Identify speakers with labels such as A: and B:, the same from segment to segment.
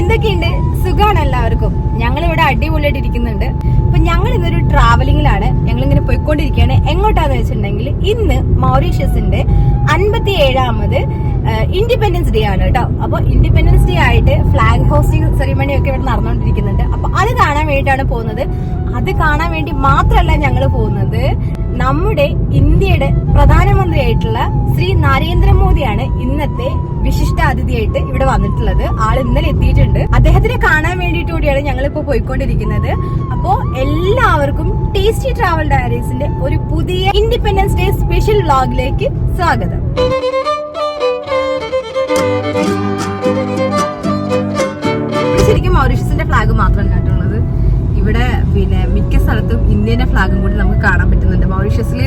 A: എന്തൊക്കെയുണ്ട്? സുഖാണ് എല്ലാവർക്കും. ഞങ്ങളിവിടെ അടിപൊളിയായിട്ട് ഇരിക്കുന്നുണ്ട്. അപ്പൊ ഞങ്ങൾ ഇന്നൊരു ട്രാവലിംഗിലാണ്. ഞങ്ങളിങ്ങനെ പോയിക്കൊണ്ടിരിക്കുകയാണ്. എങ്ങോട്ടാന്ന് വെച്ചിട്ടുണ്ടെങ്കിൽ ഇന്ന് മൗറീഷ്യസിന്റെ 57ാമത് ഇൻഡിപെൻഡൻസ് ഡേ ആണ് കേട്ടോ. അപ്പൊ ഇൻഡിപെൻഡൻസ് ഡേ ആയിട്ട് ഫ്ലാഗ് ഹോസ്റ്റിംഗ് സെറിമണി ഒക്കെ ഇവിടെ നടന്നുകൊണ്ടിരിക്കുന്നുണ്ട്. അപ്പൊ അത് കാണാൻ വേണ്ടിയിട്ടാണ് പോകുന്നത്. അത് കാണാൻ വേണ്ടി മാത്രമല്ല ഞങ്ങൾ പോകുന്നത്, നമ്മുടെ ഇന്ത്യയുടെ പ്രധാനമന്ത്രിയായിട്ടുള്ള ശ്രീ നരേന്ദ്രമോദിയാണ് ഇന്നത്തെ വിശിഷ്ട അതിഥിയായിട്ട് ഇവിടെ വന്നിട്ടുള്ളത്. ആൾ ഇന്നലെ എത്തിയിട്ടുണ്ട്. അദ്ദേഹത്തിനെ കാണാൻ വേണ്ടിയിട്ട് കൂടിയാണ് ഞങ്ങളിപ്പോ പോയിക്കൊണ്ടിരിക്കുന്നത്. അപ്പോ എല്ലാവർക്കും ടേസ്റ്റി ട്രാവൽ ഡയറീസിന്റെ ഒരു പുതിയ ഇൻഡിപെൻഡൻസ് ഡേ സ്പെഷ്യൽ വ്ലോഗിലേക്ക് സ്വാഗതം. ശരിക്കും മൗറീഷ്യസിന്റെ ഫ്ലാഗ് മാത്രമല്ല കേട്ടുള്ളത്. ഇവിടെ പിന്നെ മിക്ക സ്ഥലത്തും ഇന്ത്യന്റെ ഫ്ലാഗും കൂടി നമുക്ക് കാണാൻ പറ്റുന്നുണ്ട്. മൗറീഷ്യസിൽ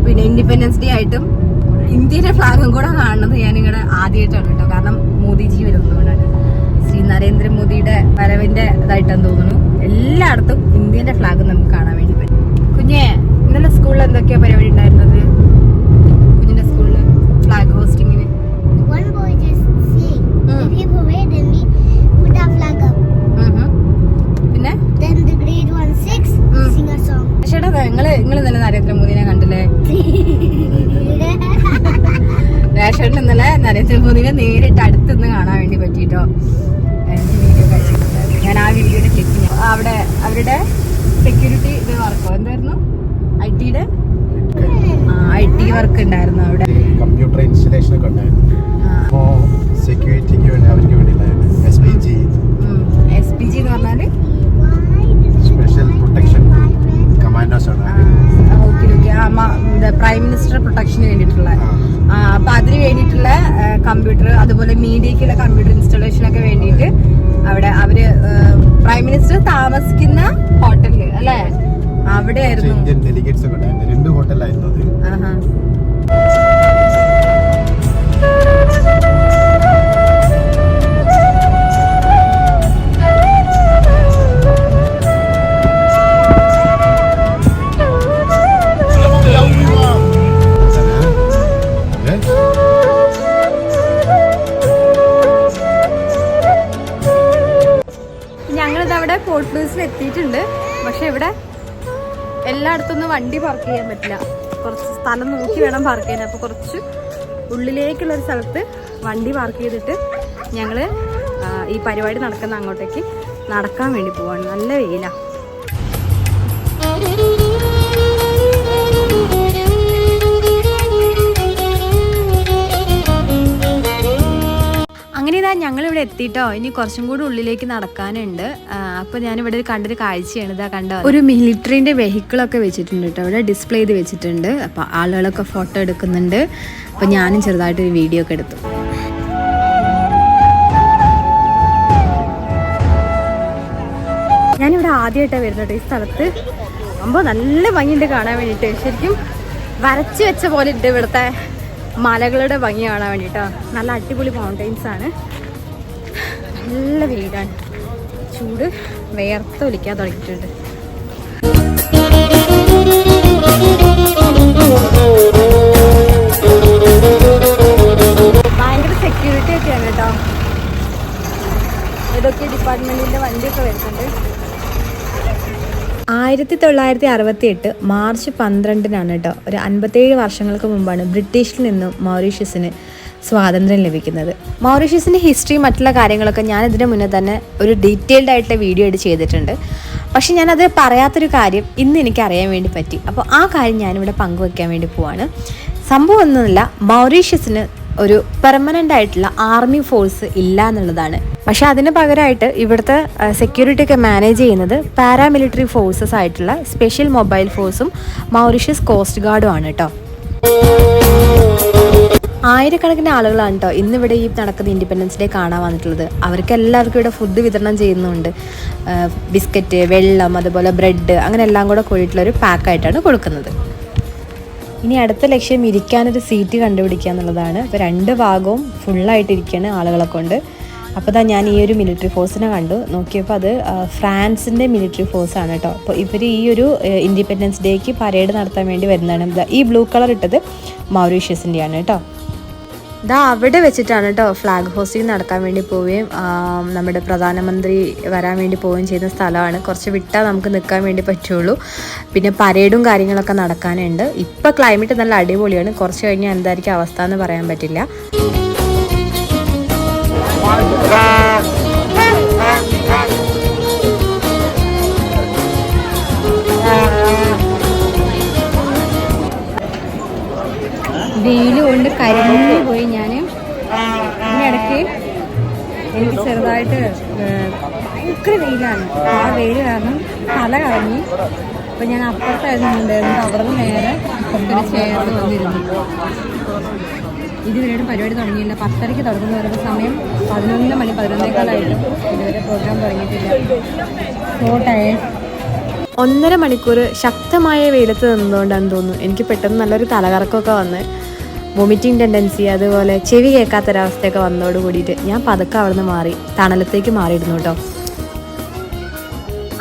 A: പിന്നെ ഇൻഡിപെൻഡൻസ് ഡേ ആയിട്ടും ഇന്ത്യയുടെ ഫ്ലാഗും കൂടെ കാണുന്നത് ഞാനിവിടെ ആദ്യമായിട്ടാണ് കേട്ടോ. കാരണം മോദിജി വരുന്നതുകൊണ്ടാണ്, ശ്രീ നരേന്ദ്രമോദിയുടെ വരവിന്റെ ഇതായിട്ടാന്ന് തോന്നുന്നു. എല്ലായിടത്തും ഇന്ത്യന്റെ ഫ്ലാഗ് നമുക്ക് കാണാൻ വേണ്ടി പറ്റും. കുഞ്ഞെ, ഇന്നലെ സ്കൂളിൽ എന്തൊക്കെയാ പരിപാടി ഉണ്ടായിരുന്നത്? കുഞ്ഞിന്റെ സ്കൂളില് ഫ്ലാഗ് ഹോസ്റ്റിങ്ങിന് നിങ്ങൾ ഇന്നലെ നരേന്ദ്രമോദിനെ കണ്ടില്ലേ? റേഷനിൽ ഇന്നലെ നരേന്ദ്രമോദിനെ നേരിട്ട് അടുത്തുനിന്ന് കാണാൻ വേണ്ടി പറ്റിട്ടോ. ഞാൻ ആ വീഡിയോയുടെ ക്ലിക്ക് അവിടെ അവരുടെ സെക്യൂരിറ്റി ഇത് വർക്കോ എന്തായിരുന്നു, ഐ ടി വർക്ക് ഉണ്ടായിരുന്നു അവിടെ.
B: കമ്പ്യൂട്ടർ ഇൻസ്റ്റലേഷൻ ഒക്കെ ഉണ്ടായിരുന്നു. സെക്യൂരിറ്റിക്ക് വേണ്ടി അവർക്ക് വേണ്ടി
A: SPG എന്ന് പറഞ്ഞാല്
B: സ്പെഷ്യൽ പ്രൊട്ടക്ഷൻ കമാൻഡോസ് ആണ്.
A: പ്രൈം മിനിസ്റ്റർ പ്രൊട്ടക്ഷന് വേണ്ടിയിട്ടുള്ള അപ്പൊ അതിന് വേണ്ടിയിട്ടുള്ള കമ്പ്യൂട്ടർ, അതുപോലെ മീഡിയക്കുള്ള കമ്പ്യൂട്ടർ ഇൻസ്റ്റലേഷൻ ഒക്കെ വേണ്ടിയിട്ട് അവിടെ അവര് പ്രൈം മിനിസ്റ്റർ താമസിക്കുന്ന ഹോട്ടലില് അല്ലെ, അവിടെ ആയിരുന്നു.
B: ഇന്ത്യൻ ഡെലിഗേറ്റ്സ് ഒക്കെ ഉണ്ടായിരുന്നു. 2 ഹോട്ടലായിരുന്നു അത്.
A: പോർട്ട് ലൂയിസിൽ എത്തിയിട്ടുണ്ട്. പക്ഷെ ഇവിടെ എല്ലായിടത്തൊന്നും വണ്ടി പാർക്ക് ചെയ്യാൻ പറ്റില്ല. കുറച്ച് സ്ഥലം നോക്കി വേണം പാർക്ക് ചെയ്യാൻ. അപ്പോൾ കുറച്ച് ഉള്ളിലേക്കുള്ളൊരു സ്ഥലത്ത് വണ്ടി പാർക്ക് ചെയ്തിട്ട് ഞങ്ങൾ ഈ പരിപാടി നടക്കുന്ന അങ്ങോട്ടേക്ക് നടക്കാൻ വേണ്ടി പോവാണ്. നല്ല വെയിലാണ്. അങ്ങനെ ഇതാ ഞങ്ങളിവിടെ എത്തിയിട്ടോ. ഇനി കുറച്ചും കൂടി ഉള്ളിലേക്ക് നടക്കാനുണ്ട്. അപ്പോൾ ഞാനിവിടെ കണ്ടൊരു കാഴ്ചയാണ്. ഇതാ കണ്ടോ, ഒരു മിലിറ്ററിൻ്റെ വെഹിക്കിളൊക്കെ വെച്ചിട്ടുണ്ട് കേട്ടോ. ഇവിടെ ഡിസ്പ്ലേ ചെയ്ത് വെച്ചിട്ടുണ്ട്. അപ്പോൾ ആളുകളൊക്കെ ഫോട്ടോ എടുക്കുന്നുണ്ട്. അപ്പോൾ ഞാനും ചെറുതായിട്ടൊരു വീഡിയോ ഒക്കെ എടുത്തു. ഞാനിവിടെ ആദ്യമായിട്ടാണ് വരുന്നത് ഈ സ്ഥലത്ത്. അപ്പോൾ നല്ല ഭംഗിയുണ്ട് കാണാൻ വേണ്ടിയിട്ട്. ശരിക്കും വരച്ച് വെച്ച പോലെ ഉണ്ട് ഇവിടുത്തെ മലകളുടെ ഭംഗി കാണാൻ വേണ്ടിട്ടോ. നല്ല അടിപൊളി മൗണ്ടെയിൻസ് ആണ്. നല്ല വെയിലാണ്, ചൂട് വേർത്ത് ഒലിക്കാൻ തുടങ്ങിയിട്ടുണ്ട്. ഭയങ്കര സെക്യൂരിറ്റി ഒക്കെയാണ് കേട്ടോ. ഏതൊക്കെ ഡിപ്പാർട്ട്മെന്റിന്റെ വണ്ടിയൊക്കെ വരുന്നുണ്ട്. 1968 മാർച്ച് 12-നാണ് കേട്ടോ. ഒരു 57 വർഷങ്ങൾക്ക് മുമ്പാണ് ബ്രിട്ടീഷിൽ നിന്നും മൗറീഷ്യസിന് സ്വാതന്ത്ര്യം ലഭിക്കുന്നത്. മൗറീഷ്യസിൻ്റെ ഹിസ്റ്ററി മറ്റുള്ള കാര്യങ്ങളൊക്കെ ഞാൻ ഇതിന് മുന്നേ തന്നെ ഒരു ഡീറ്റെയിൽഡ് ആയിട്ടുള്ള വീഡിയോ ആയിട്ട് ചെയ്തിട്ടുണ്ട്. പക്ഷെ ഞാനത് പറയാത്തൊരു കാര്യം ഇന്ന് എനിക്ക് അറിയാൻ വേണ്ടി പറ്റി. അപ്പോൾ ആ കാര്യം ഞാനിവിടെ പങ്കുവയ്ക്കാൻ വേണ്ടി പോവാണ്. സംഭവം ഒന്നുമില്ല, മൗറീഷ്യസിന് ഒരു പെർമനൻ്റ് ആയിട്ടുള്ള ആർമി ഫോഴ്സ് ഇല്ല എന്നുള്ളതാണ്. പക്ഷെ അതിന് പകരമായിട്ട് ഇവിടുത്തെ സെക്യൂരിറ്റി ഒക്കെ മാനേജ് ചെയ്യുന്നത് പാരാമിലിറ്ററി ഫോഴ്സസ് ആയിട്ടുള്ള സ്പെഷ്യൽ മൊബൈൽ ഫോഴ്സും മൗറീഷ്യസ് കോസ്റ്റ് ഗാർഡും ആണ് കേട്ടോ. ആയിരക്കണക്കിന് ആളുകളാണ് കേട്ടോ ഇന്നിവിടെ ഈ നടക്കുന്ന ഇൻഡിപെൻഡൻസ് ഡേ കാണാൻ വന്നിട്ടുള്ളത്. അവർക്ക് എല്ലാവർക്കും ഇവിടെ ഫുഡ് വിതരണം ചെയ്യുന്നുണ്ട്. ബിസ്ക്കറ്റ്, വെള്ളം, അതുപോലെ ബ്രെഡ്, അങ്ങനെ എല്ലാം കൂടെ കൂടിയിട്ടുള്ളൊരു പാക്കായിട്ടാണ് കൊടുക്കുന്നത്. ഇനി അടുത്ത ലക്ഷ്യം ഇരിക്കാനൊരു സീറ്റ് കണ്ടുപിടിക്കുക എന്നുള്ളതാണ്. ഇപ്പോൾ 2 ഭാഗവും ഫുള്ളായിട്ടിരിക്കുകയാണ് ആളുകളെ കൊണ്ട്. അപ്പോൾ ഇതാ ഞാൻ ഈ ഒരു മിലിറ്ററി ഫോഴ്സിനെ കണ്ടു. നോക്കിയപ്പോൾ അത് ഫ്രാൻസിൻ്റെ മിലിറ്ററി ഫോഴ്സാണ് കേട്ടോ. അപ്പോൾ ഇവർ ഈ ഒരു ഇൻഡിപെൻഡൻസ് ഡേക്ക് പരേഡ് നടത്താൻ വേണ്ടി വരുന്നതാണ്. ഈ ബ്ലൂ കളർ ഇട്ടത് മൗറീഷ്യസിൻ്റെയാണ് കേട്ടോ. ഇതാ അവിടെ വെച്ചിട്ടാണ് കേട്ടോ ഫ്ലാഗ് ഹോസ്റ്റിംഗ് നടക്കാൻ വേണ്ടി പോവുകയും നമ്മുടെ പ്രധാനമന്ത്രി വരാൻ വേണ്ടി പോവുകയും ചെയ്യുന്ന സ്ഥലമാണ്. കുറച്ച് വിട്ടാൽ നമുക്ക് നിൽക്കാൻ വേണ്ടി പറ്റുള്ളൂ. പിന്നെ പരേഡും കാര്യങ്ങളൊക്കെ നടക്കാനുണ്ട്. ഇപ്പം ക്ലൈമറ്റ് നല്ല അടിപൊളിയാണ്. കുറച്ച് കഴിഞ്ഞാൽ എന്തായിരിക്കും അവസ്ഥ എന്ന് പറയാൻ പറ്റില്ല. വെയിൽ കൊണ്ട് കരിഞ്ഞു പോയി ഞാൻ. ഇതിനിടയ്ക്ക് എനിക്ക് ചെറുതായിട്ട് ഭയങ്കര വെയിലാണ്. ആ വെയിൽ കാരണം തല കറങ്ങി. അപ്പം ഞാൻ അപ്പുറത്തായിരുന്നു ഉണ്ടായിരുന്നത്. അവിടെ നിന്ന് നേരെ അപ്പുറത്തൊരു ചേർന്ന് വന്നിരുന്നു. ഇതുവരെ പരിപാടി തുടങ്ങിയില്ല. 10:30 തുടങ്ങുന്ന പറയുമ്പോൾ സമയം 11 മണി 11:15 ഇതുവരെ പ്രോഗ്രാം തുടങ്ങിയിട്ടില്ല. ഫോട്ടോയെ 1.5 മണിക്കൂർ ശക്തമായ വെയിലത്ത് നിന്നുകൊണ്ടാണെന്ന് തോന്നുന്നു എനിക്ക് പെട്ടെന്ന് നല്ലൊരു തലകറക്കമൊക്കെ വന്ന് വൊമിറ്റിംഗ് ടെൻഡൻസി, അതുപോലെ ചെവി കേൾക്കാത്തൊരവസ്ഥയൊക്കെ വന്നതോട് കൂടിയിട്ട് ഞാൻ പതുക്കെ അവിടെ നിന്ന് മാറി തണലത്തേക്ക് മാറിയിരുന്നു കേട്ടോ.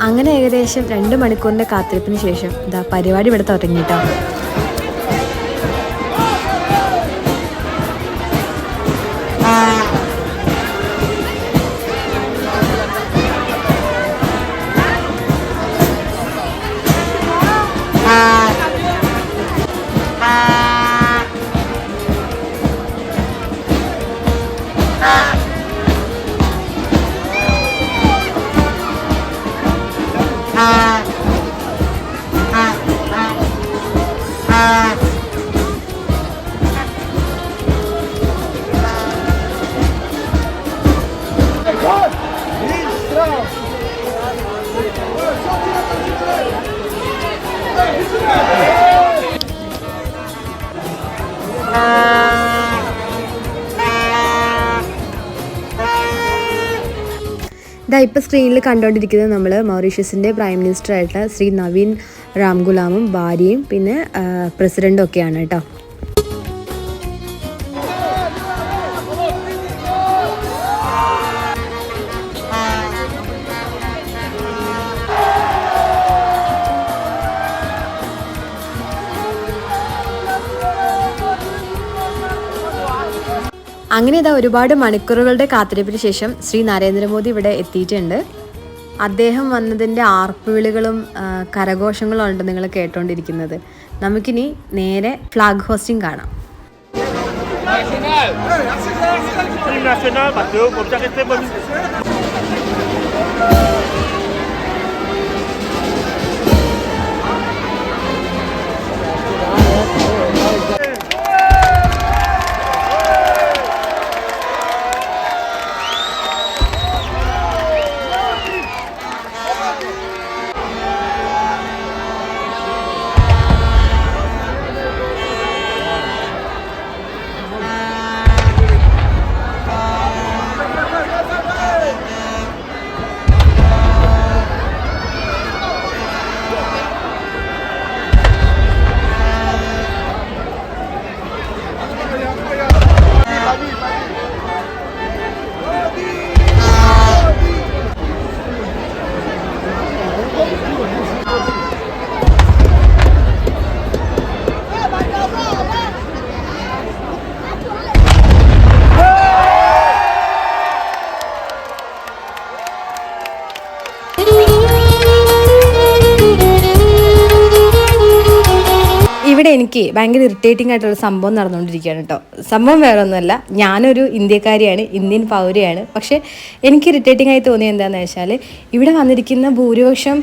A: അങ്ങനെ ഏകദേശം 2 മണിക്കൂറിൻ്റെ കാത്തിരിപ്പിന് ശേഷം ഇതാ പരിപാടി ഇവിടെ തുടങ്ങിയിട്ടോ. ഇതാ ഇപ്പോൾ സ്ക്രീനിൽ കണ്ടുകൊണ്ടിരിക്കുന്നത് നമ്മൾ മൗറീഷ്യസിൻ്റെ പ്രൈം മിനിസ്റ്റർ ആയിട്ടുള്ള ശ്രീ നവീൻ രാംഗുലാമും ഭാര്യയും പിന്നെ പ്രസിഡൻറ്റും ഒക്കെയാണ് കേട്ടോ. അങ്ങനെ ഇതാ ഒരുപാട് മണിക്കൂറുകളുടെ കാത്തിരിപ്പിന് ശേഷം ശ്രീ നരേന്ദ്രമോദി ഇവിടെ എത്തിയിട്ടുണ്ട്. അദ്ദേഹം വന്നതിൻ്റെ ആർപ്പുവിളികളും കരഘോഷങ്ങളും ഉണ്ട് നിങ്ങൾ കേട്ടോണ്ടിരിക്കുന്നത്. നമുക്കിനി നേരെ ഫ്ലാഗ് ഹോസ്റ്റിംഗ് കാണാം. ഇവിടെ എനിക്ക് ഭയങ്കര ഇറിറ്റേറ്റിംഗ് ആയിട്ടുള്ള സംഭവം നടന്നുകൊണ്ടിരിക്കുകയാണ് കേട്ടോ. സംഭവം വേറെ ഒന്നുമല്ല, ഞാനൊരു ഇന്ത്യക്കാരിയാണ്, ഇന്ത്യൻ പൗരയാണ്. പക്ഷേ എനിക്ക് ഇറിറ്റേറ്റിംഗ് ആയി തോന്നിയത് എന്താണെന്ന് വെച്ചാൽ ഇവിടെ വന്നിരിക്കുന്ന ഭൂരിപക്ഷം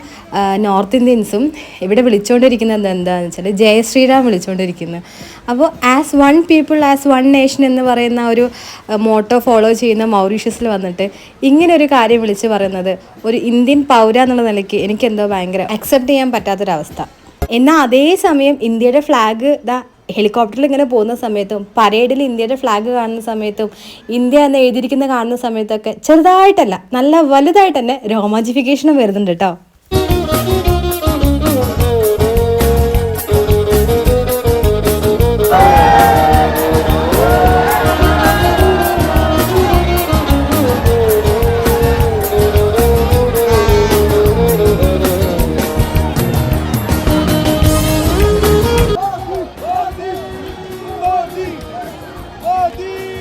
A: നോർത്ത് ഇന്ത്യൻസും ഇവിടെ വിളിച്ചുകൊണ്ടിരിക്കുന്നത് എന്താണെന്ന് വെച്ചാൽ ജയ ശ്രീറാം വിളിച്ചുകൊണ്ടിരിക്കുന്നത്. അപ്പോൾ as one people as one nation എന്ന് പറയുന്ന ഒരു മോട്ടോ ഫോളോ ചെയ്യുന്ന മൗറീഷ്യസിൽ വന്നിട്ട് ഇങ്ങനെ ഒരു കാര്യം വിളിച്ച് പറയുന്നത് ഒരു ഇന്ത്യൻ പൗര എന്നുള്ള നിലയ്ക്ക് എനിക്കെന്തോ ഭയങ്കര അക്സെപ്റ്റ് ചെയ്യാൻ പറ്റാത്തൊരവസ്ഥ. എന്നാൽ അതേസമയം ഇന്ത്യയുടെ ഫ്ലാഗ് ഹെലികോപ്റ്ററിൽ ഇങ്ങനെ പോകുന്ന സമയത്തും പരേഡിൽ ഇന്ത്യയുടെ ഫ്ലാഗ് കാണുന്ന സമയത്തും ഇന്ത്യ എന്ന് എഴുതിയിരിക്കുന്ന കാണുന്ന സമയത്തൊക്കെ ചെറുതായിട്ടല്ല നല്ല വലുതായിട്ട് തന്നെ രോമാഞ്ചിഫിക്കേഷനും വരുന്നുണ്ട് കേട്ടോ.
C: Modi!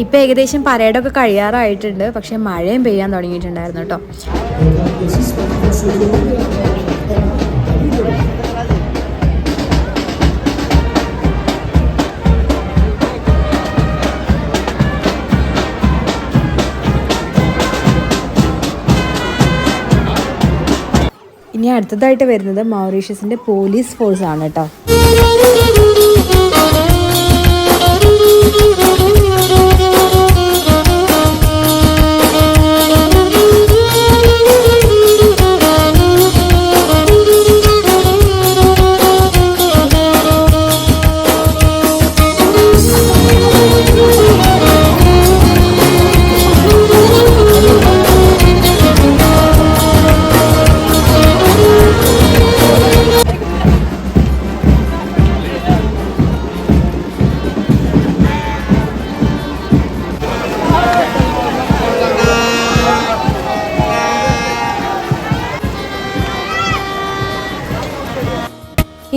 A: ഇപ്പം ഏകദേശം പരേഡൊക്കെ കഴിയാറായിട്ടുണ്ട്. പക്ഷെ മഴയും പെയ്യാൻ തുടങ്ങിയിട്ടുണ്ടായിരുന്നു കേട്ടോ. ഇനി അടുത്തതായിട്ട് വരുന്നത് മൗറീഷ്യസിന്റെ പോലീസ് ഫോഴ്സ് ആണ് കേട്ടോ.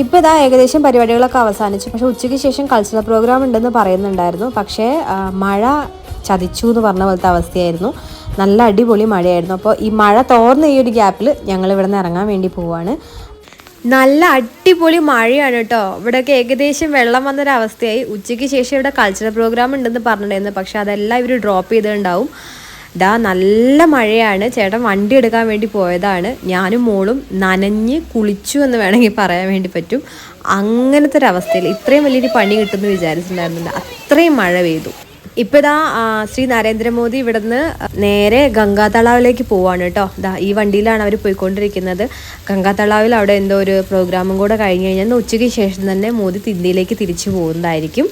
A: ഇപ്പോൾ ഇതാ ഏകദേശം പരിപാടികളൊക്കെ അവസാനിച്ചു. പക്ഷേ ഉച്ചയ്ക്ക് ശേഷം കൾച്ചറൽ പ്രോഗ്രാം ഉണ്ടെന്ന് പറയുന്നുണ്ടായിരുന്നു. പക്ഷേ മഴ ചതിച്ചു എന്ന് പറഞ്ഞ പോലത്തെ അവസ്ഥയായിരുന്നു. നല്ല അടിപൊളി മഴയായിരുന്നു. അപ്പോൾ ഈ മഴ തോർന്ന ഈ ഒരു ഗ്യാപ്പിൽ ഞങ്ങൾ ഇവിടെ നിന്ന് ഇറങ്ങാൻ വേണ്ടി പോവുകയാണ്. നല്ല അടിപൊളി മഴയാണ് കേട്ടോ. ഇവിടെയൊക്കെ ഏകദേശം വെള്ളം വന്നൊരവസ്ഥയായി. ഉച്ചയ്ക്ക് ശേഷം ഇവിടെ കൾച്ചറൽ പ്രോഗ്രാം ഉണ്ടെന്ന് പറഞ്ഞിട്ടുണ്ടായിരുന്നു. പക്ഷേ അതെല്ലാം ഇവർ ഡ്രോപ്പ് ചെയ്തിട്ടുണ്ടാവും. ഇതാ നല്ല മഴയാണ്. ചേട്ടൻ വണ്ടി എടുക്കാൻ വേണ്ടി പോയതാണ്. ഞാനും മോളും നനഞ്ഞ് കുളിച്ചു എന്ന് വേണമെങ്കിൽ പറയാൻ വേണ്ടി പറ്റും. അങ്ങനത്തെ ഒരു അവസ്ഥയിൽ ഇത്രയും വലിയൊരു പണി കിട്ടുമെന്ന് വിചാരിച്ചിട്ടുണ്ടായിരുന്നില്ല. അത്രയും മഴ പെയ്തു. ഇപ്പോൾ ഇതാ ശ്രീ നരേന്ദ്രമോദി ഇവിടുന്ന് നേരെ ഗംഗാതളാവിലേക്ക് പോവാണ് കേട്ടോ. ഇതാ ഈ വണ്ടിയിലാണ് അവർ പോയിക്കൊണ്ടിരിക്കുന്നത്. ഗംഗാതളാവിൽ അവിടെ എന്തോ ഒരു പ്രോഗ്രാമും കൂടെ കഴിഞ്ഞ് കഴിഞ്ഞാൽ ഉച്ചയ്ക്ക് ശേഷം തന്നെ മോദി ഇന്ത്യയിലേക്ക് തിരിച്ചു പോകുന്നതായിരിക്കും.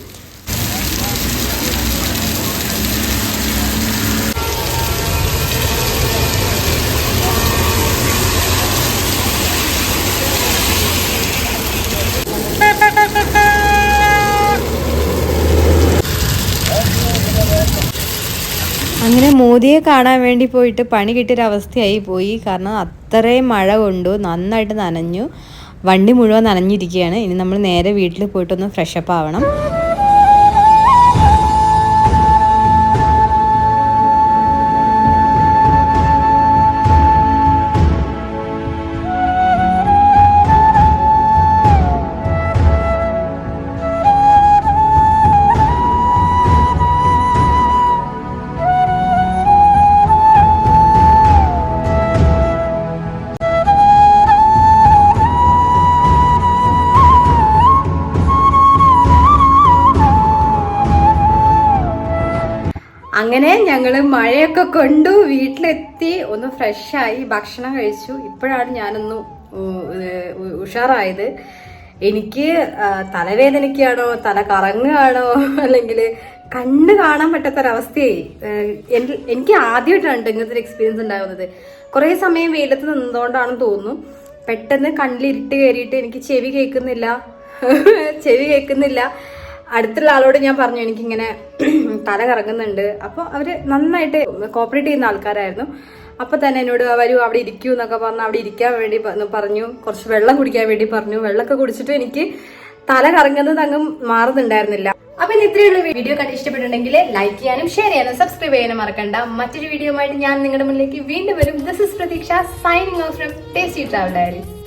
A: അങ്ങനെ മോദിയെ കാണാൻ വേണ്ടി പോയിട്ട് പണി കിട്ടിയൊരവസ്ഥയായി പോയി. കാരണം അത്രയും മഴ കൊണ്ടു നന്നായിട്ട് നനഞ്ഞു. വണ്ടി മുഴുവൻ നനഞ്ഞിരിക്കുകയാണ്. ഇനി നമ്മൾ നേരെ വീട്ടിൽ പോയിട്ടൊന്ന് ഫ്രഷപ്പ് ആവണം. അങ്ങനെ ഞങ്ങള് മഴയൊക്കെ കൊണ്ടു വീട്ടിലെത്തി, ഒന്ന് ഫ്രഷായി ഭക്ഷണം കഴിച്ചു. ഇപ്പോഴാണ് ഞാനൊന്ന് ഉഷാറായത്. എനിക്ക് തലവേദനയ്ക്കാണോ, തല കറങ്ങുകയാണോ, അല്ലെങ്കിൽ കണ്ണ് കാണാൻ പറ്റാത്തൊരവസ്ഥയായി. എനിക്ക് ആദ്യമായിട്ടാണ് ഇങ്ങനത്തെ ഒരു എക്സ്പീരിയൻസ് ഉണ്ടാകുന്നത്. കുറേ സമയം വെയിലത്ത് നിന്നതുകൊണ്ടാണെന്ന് തോന്നുന്നു. പെട്ടെന്ന് കണ്ണിലിരുട്ട് കയറിയിട്ട് എനിക്ക് ചെവി കേൾക്കുന്നില്ല. അടുത്തുള്ള ആളോട് ഞാൻ പറഞ്ഞു എനിക്കിങ്ങനെ തല കറങ്ങുന്നുണ്ട്. അപ്പോൾ അവര് നന്നായിട്ട് കോപ്പറേറ്റ് ചെയ്യുന്ന ആൾക്കാരായിരുന്നു. അപ്പൊ തന്നെ എന്നോട് വരൂ അവിടെ ഇരിക്കൂ എന്നൊക്കെ പറഞ്ഞു അവിടെ ഇരിക്കാൻ വേണ്ടി പറഞ്ഞു. കുറച്ച് വെള്ളം കുടിക്കാൻ വേണ്ടി പറഞ്ഞു. വെള്ളമൊക്കെ കുടിച്ചിട്ട് എനിക്ക് തല കറങ്ങുന്നത് അങ്ങ് മാറുന്നുണ്ടായിരുന്നില്ല. അപ്പൊ ഇന്ന് ഇത്രയുള്ള വീഡിയോ കണ്ട് ഇഷ്ടപ്പെട്ടിട്ടുണ്ടെങ്കിൽ ലൈക്ക് ചെയ്യാനും ഷെയർ ചെയ്യാനും സബ്സ്ക്രൈബ് ചെയ്യാനും മറക്കണ്ട. മറ്റൊരു വീഡിയോ ആയിട്ട് ഞാൻ നിങ്ങളുടെ മുന്നിലേക്ക് വീണ്ടും വരും. ദിസ് ഇസ് പ്രതീക്ഷ signing off from tasty travel diaries.